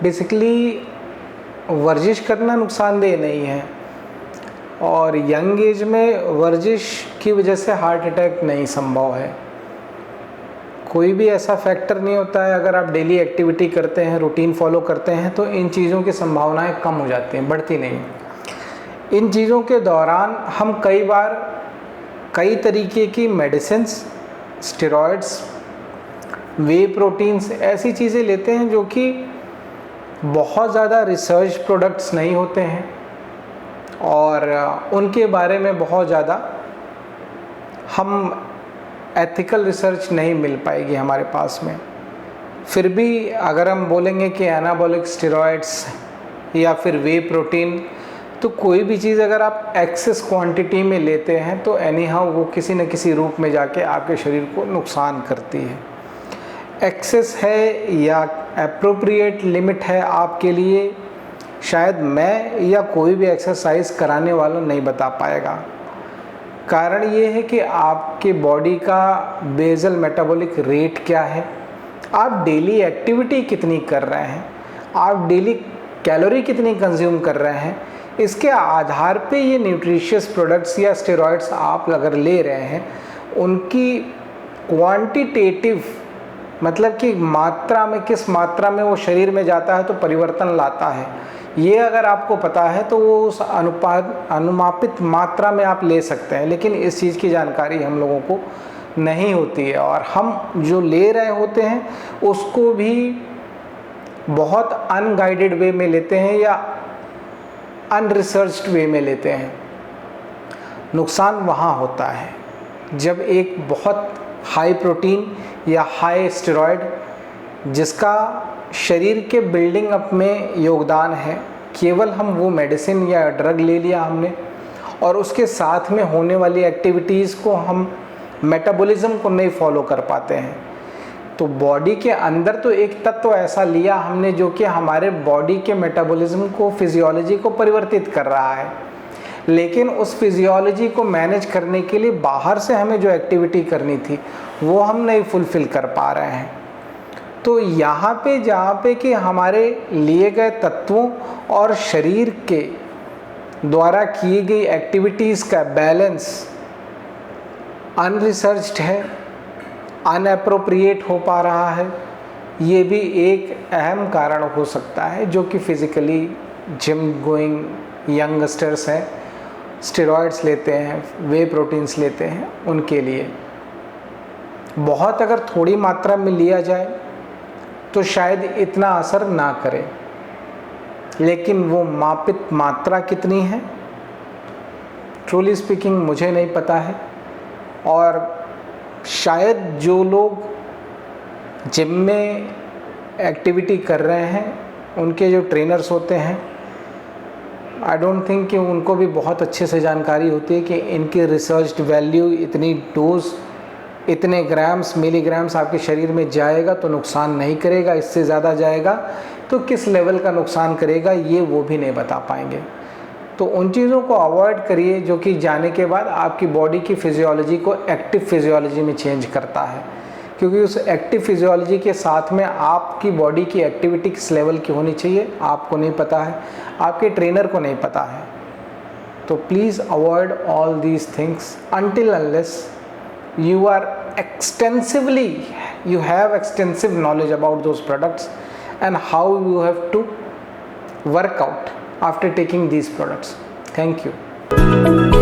Basically वर्जिश करना नुकसानदेह नहीं है, और यंग एज में वर्जिश की वजह से हार्ट अटैक नहीं संभव है। कोई भी ऐसा फैक्टर नहीं होता है। अगर आप डेली एक्टिविटी करते हैं, रूटीन फॉलो करते हैं, तो इन चीज़ों की संभावनाएं कम हो जाती हैं, बढ़ती नहीं। इन चीज़ों के दौरान हम कई बार कई तरीके की मेडिसिन्स, स्टेरॉइड्स, वे प्रोटीन्स, ऐसी चीज़ें लेते हैं जो कि बहुत ज़्यादा रिसर्च प्रोडक्ट्स नहीं होते हैं और उनके बारे में बहुत ज़्यादा हम एथिकल रिसर्च नहीं मिल पाएगी हमारे पास में। फिर भी अगर हम बोलेंगे कि एनाबॉलिक स्टेरॉइड्स या फिर वे प्रोटीन, तो कोई भी चीज़ अगर आप एक्सेस क्वांटिटी में लेते हैं तो एनी हाउ वो किसी न किसी रूप में जाके आपके शरीर को नुकसान करती है। एक्सेस है या एप्रोप्रिएट लिमिट है आपके लिए, शायद मैं या कोई भी एक्सरसाइज कराने वाला नहीं बता पाएगा। कारण ये है कि आपके बॉडी का बेसल मेटाबॉलिक रेट क्या है, आप डेली एक्टिविटी कितनी कर रहे हैं, आप डेली कैलोरी कितनी कंज्यूम कर रहे हैं, इसके आधार पे ये न्यूट्रिशियस प्रोडक्ट्स या स्टेरॉइड्स आप अगर ले रहे हैं, उनकी क्वांटिटेटिव मतलब कि मात्रा में, किस मात्रा में वो शरीर में जाता है तो परिवर्तन लाता है, ये अगर आपको पता है तो वो उस अनुमापित मात्रा में आप ले सकते हैं। लेकिन इस चीज़ की जानकारी हम लोगों को नहीं होती है और हम जो ले रहे होते हैं उसको भी बहुत अनगाइडेड वे में लेते हैं या अनरिसर्च्ड वे में लेते हैं। नुकसान वहाँ होता है जब एक बहुत हाई प्रोटीन या हाई स्टेरॉइड, जिसका शरीर के बिल्डिंग अप में योगदान है, केवल हम वो मेडिसिन या ड्रग ले लिया हमने और उसके साथ में होने वाली एक्टिविटीज़ को हम मेटाबॉलिज्म को नहीं फॉलो कर पाते हैं, तो बॉडी के अंदर तो एक तत्व ऐसा लिया हमने जो कि हमारे बॉडी के मेटाबॉलिज्म को, फिजियोलॉजी को परिवर्तित कर रहा है, लेकिन उस फिजियोलॉजी को मैनेज करने के लिए बाहर से हमें जो एक्टिविटी करनी थी वो हम नहीं फुलफ़िल कर पा रहे हैं। तो यहाँ पे जहाँ पे कि हमारे लिए गए तत्वों और शरीर के द्वारा की गई एक्टिविटीज़ का बैलेंस अनरिसर्च्ड है, अनएप्रोप्रिएट हो पा रहा है, ये भी एक अहम कारण हो सकता है जो कि फिज़िकली जिम गोइंग यंगस्टर्स हैं, स्टेरॉइड्स लेते हैं, वे प्रोटीन्स लेते हैं, उनके लिए। बहुत अगर थोड़ी मात्रा में लिया जाए तो शायद इतना असर ना करे, लेकिन वो मापित मात्रा कितनी है, ट्रूली स्पीकिंग मुझे नहीं पता है। और शायद जो लोग जिम में एक्टिविटी कर रहे हैं, उनके जो ट्रेनर्स होते हैं, आई डोंट थिंक कि उनको भी बहुत अच्छे से जानकारी होती है कि इनकी रिसर्च्ड वैल्यू, इतनी डोज, इतने ग्राम्स, मिलीग्राम्स आपके शरीर में जाएगा तो नुकसान नहीं करेगा, इससे ज़्यादा जाएगा तो किस लेवल का नुकसान करेगा, ये वो भी नहीं बता पाएंगे। तो उन चीज़ों को अवॉइड करिए जो कि जाने के बाद आपकी बॉडी की फिजियोलॉजी को एक्टिव फिजियोलॉजी में चेंज करता है, क्योंकि उस एक्टिव फिजियोलॉजी के साथ में आपकी बॉडी की एक्टिविटी किस लेवल की होनी चाहिए आपको नहीं पता है, आपके ट्रेनर को नहीं पता है। तो please avoid all these things until unless you are you have extensive knowledge about those products and how you have to work out after taking these products. Thank you.